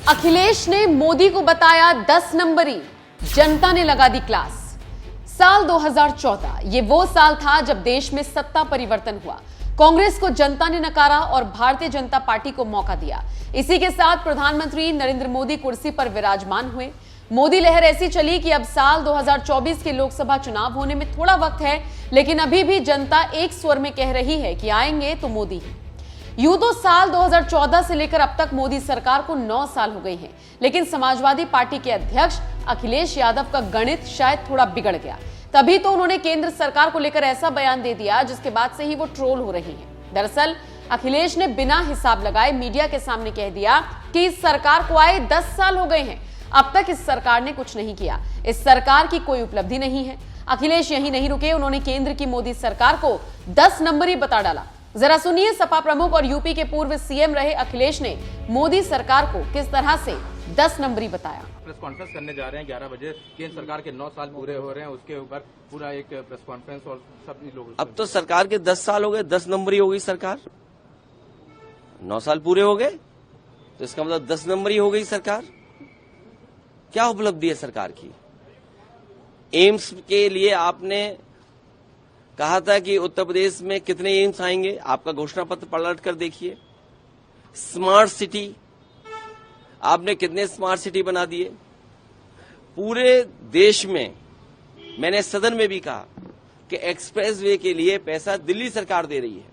अखिलेश ने मोदी को बताया 10 नंबरी, जनता ने लगा दी क्लास। साल 2014 ये वो साल था जब देश में सत्ता परिवर्तन हुआ। कांग्रेस को जनता ने नकारा और भारतीय जनता पार्टी को मौका दिया। इसी के साथ प्रधानमंत्री नरेंद्र मोदी कुर्सी पर विराजमान हुए। मोदी लहर ऐसी चली कि अब साल 2024 के लोकसभा चुनाव होने में थोड़ा वक्त है, लेकिन अभी भी जनता एक स्वर में कह रही है कि आएंगे तो मोदी ही। यूं तो साल 2014 से लेकर अब तक मोदी सरकार को 9 साल हो गए हैं, लेकिन समाजवादी पार्टी के अध्यक्ष अखिलेश यादव का गणित शायद थोड़ा बिगड़ गया। तभी तो उन्होंने केंद्र सरकार को लेकर ऐसा बयान दे दिया जिसके बाद से ही वो ट्रोल हो रही हैं। दरअसल अखिलेश ने बिना हिसाब लगाए मीडिया के सामने कह दिया कि इस सरकार को आए 10 साल हो गए हैं, अब तक इस सरकार ने कुछ नहीं किया, इस सरकार की कोई उपलब्धि नहीं है। अखिलेश यही नहीं रुके, उन्होंने केंद्र की मोदी सरकार को 10 नंबरी बता डाला। जरा सुनिए सपा प्रमुख और यूपी के पूर्व सीएम रहे अखिलेश ने मोदी सरकार को किस तरह से 10 नंबरी बताया। प्रेस कॉन्फ्रेंस करने जा रहे हैं 11 बजे, केंद्र सरकार के 9 साल पूरे हो रहे हैं, उसके ऊपर पूरा एक प्रेस कॉन्फ्रेंस और सब लोग। अब तो सरकार के 10 साल हो गए, 10 नंबरी हो गई सरकार। 9 साल पूरे हो गए तो इसका मतलब 10 नंबरी हो गई सरकार। क्या उपलब्धि है सरकार की? एम्स के लिए आपने कहा था कि उत्तर प्रदेश में कितने एम्स आएंगे, आपका घोषणा पत्र पलट कर देखिए। स्मार्ट सिटी, आपने कितने स्मार्ट सिटी बना दिए। पूरे देश में, मैंने सदन में भी कहा कि एक्सप्रेसवे के लिए पैसा दिल्ली सरकार दे रही है,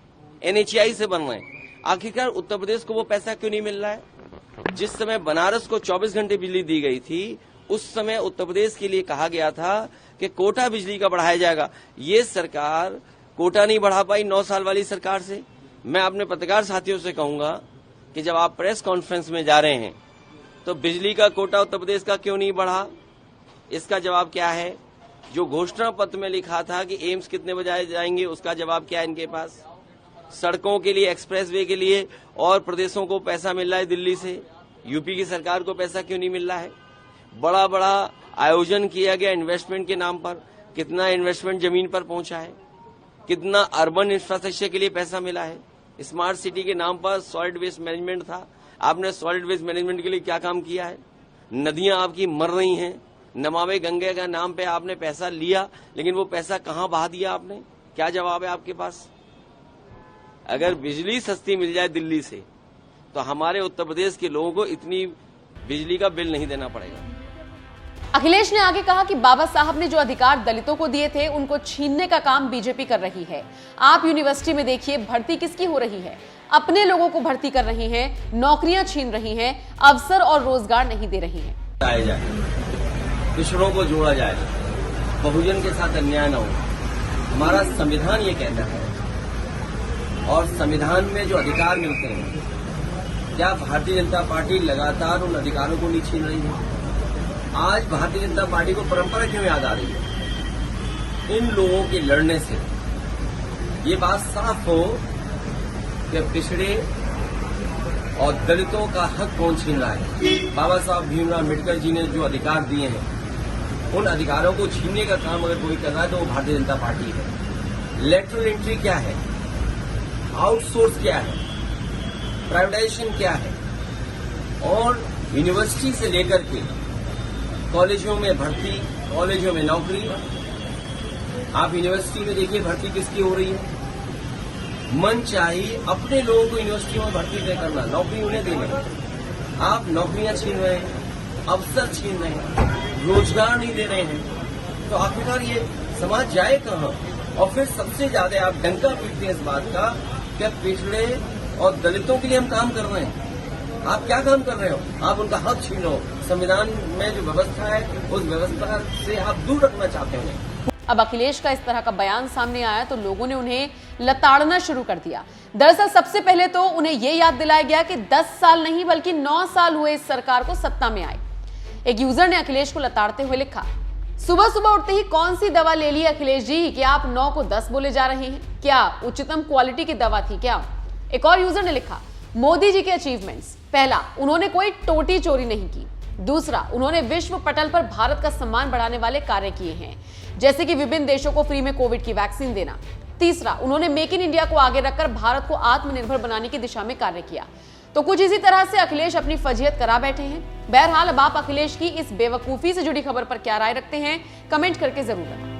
एनएचएआई से बन रहे हैं। आखिरकार उत्तर प्रदेश को वो पैसा क्यों नहीं मिल रहा है? जिस समय बनारस को 24 घंटे बिजली दी गई थी, उस समय उत्तर प्रदेश के लिए कहा गया था कि कोटा बिजली का बढ़ाया जाएगा। ये सरकार कोटा नहीं बढ़ा पाई 9 साल वाली सरकार से। मैं अपने पत्रकार साथियों से कहूंगा कि जब आप प्रेस कॉन्फ्रेंस में जा रहे हैं तो बिजली का कोटा उत्तर प्रदेश का क्यों नहीं बढ़ा? इसका जवाब क्या है? जो घोषणा पत्र में लिखा था कि एम्स कितने बजाए जाएंगे, उसका जवाब क्या है इनके पास? सड़कों के लिए, एक्सप्रेसवे के लिए और प्रदेशों को पैसा मिल रहा है दिल्ली से, यूपी की सरकार को पैसा क्यों नहीं मिल रहा है? बड़ा बड़ा आयोजन किया गया इन्वेस्टमेंट के नाम पर, कितना इन्वेस्टमेंट जमीन पर पहुंचा है? कितना अर्बन इंफ्रास्ट्रक्चर के लिए पैसा मिला है? स्मार्ट सिटी के नाम पर सॉलिड वेस्ट मैनेजमेंट था, आपने सॉलिड वेस्ट मैनेजमेंट के लिए क्या काम किया है? नदियां आपकी मर रही हैं, नमामि गंगे का नाम पे आपने पैसा लिया, लेकिन वो पैसा कहां बहा दिया आपने? क्या जवाब है आपके पास? अगर बिजली सस्ती मिल जाए दिल्ली से तो हमारे उत्तर प्रदेश के लोगों को इतनी बिजली का बिल नहीं देना पड़ेगा। अखिलेश ने आगे कहा कि बाबा साहब ने जो अधिकार दलितों को दिए थे, उनको छीनने का काम बीजेपी कर रही है। आप यूनिवर्सिटी में देखिए, भर्ती किसकी हो रही है? अपने लोगों को भर्ती कर रही हैं, नौकरियां छीन रही हैं, अवसर और रोजगार नहीं दे रही हैं। पिछड़ों को जोड़ा जाए, बहुजन के साथ अन्याय न हो, हमारा संविधान ये कहता है। और संविधान में जो अधिकार मिलते हैं, क्या भारतीय जनता पार्टी लगातार उन अधिकारों को नहीं छीन रही है? आज भारतीय जनता पार्टी को परंपरा क्यों याद आ रही है? इन लोगों के लड़ने से ये बात साफ हो कि पिछड़े और दलितों का हक कौन छीन रहा है। बाबा साहब भीमराव अम्बेडकर जी ने जो अधिकार दिए हैं, उन अधिकारों को छीनने का काम अगर कोई कर रहा है तो वो भारतीय जनता पार्टी है। लेटरल एंट्री क्या है? आउटसोर्स क्या है? प्राइवेटाइजेशन क्या है? और यूनिवर्सिटी से लेकर के कॉलेजों में भर्ती, कॉलेजों में नौकरी। आप यूनिवर्सिटी में देखिए भर्ती किसकी हो रही है? मन चाहिए अपने लोगों को यूनिवर्सिटी में भर्ती तय करना, नौकरी उन्हें देना। आप नौकरियां छीन रहे हैं, अवसर छीन रहे हैं, रोजगार नहीं दे रहे हैं, तो आखिरकार ये समाज जाए कहां? और फिर सबसे ज्यादा आप डंका पीटते हैं इस बात का कि पिछड़े और दलितों के लिए हम काम कर रहे हैं। आप क्या काम कर रहे हो? आप उनका हक छीनो। संविधान में जो व्यवस्था है, उस व्यवस्था से आप दूर रखना चाहते हैं। अब अखिलेश का इस तरह का बयान सामने आया तो लोगों ने उन्हें लताड़ना शुरू कर दिया। दरअसल सबसे पहले तो उन्हें यह याद दिलाया गया कि 10 साल नहीं बल्कि 9 साल हुए इस सरकार को सत्ता में आए। एक यूजर ने अखिलेश को लताड़ते हुए लिखा, सुबह सुबह उठते ही कौन सी दवा ले ली अखिलेश जी कि आप 9 को 10 बोले जा रहे हैं? क्या उच्चतम क्वालिटी की दवा थी क्या? एक और यूजर ने लिखा, मोदी जी के अचीवमेंट्स। पहला, उन्होंने कोई टोटी चोरी नहीं की। दूसरा, उन्होंने विश्व पटल पर भारत का सम्मान बढ़ाने वाले कार्य किए हैं, जैसे कि विभिन्न देशों को फ्री में कोविड की वैक्सीन देना। तीसरा, उन्होंने मेक इन इंडिया को आगे रखकर भारत को आत्मनिर्भर बनाने की दिशा में कार्य किया। तो कुछ इसी तरह से अखिलेश अपनी फजीहत करा बैठे हैं। बहरहाल अब आप अखिलेश की इस बेवकूफी से जुड़ी खबर पर क्या राय रखते हैं, कमेंट करके जरूर बताएं।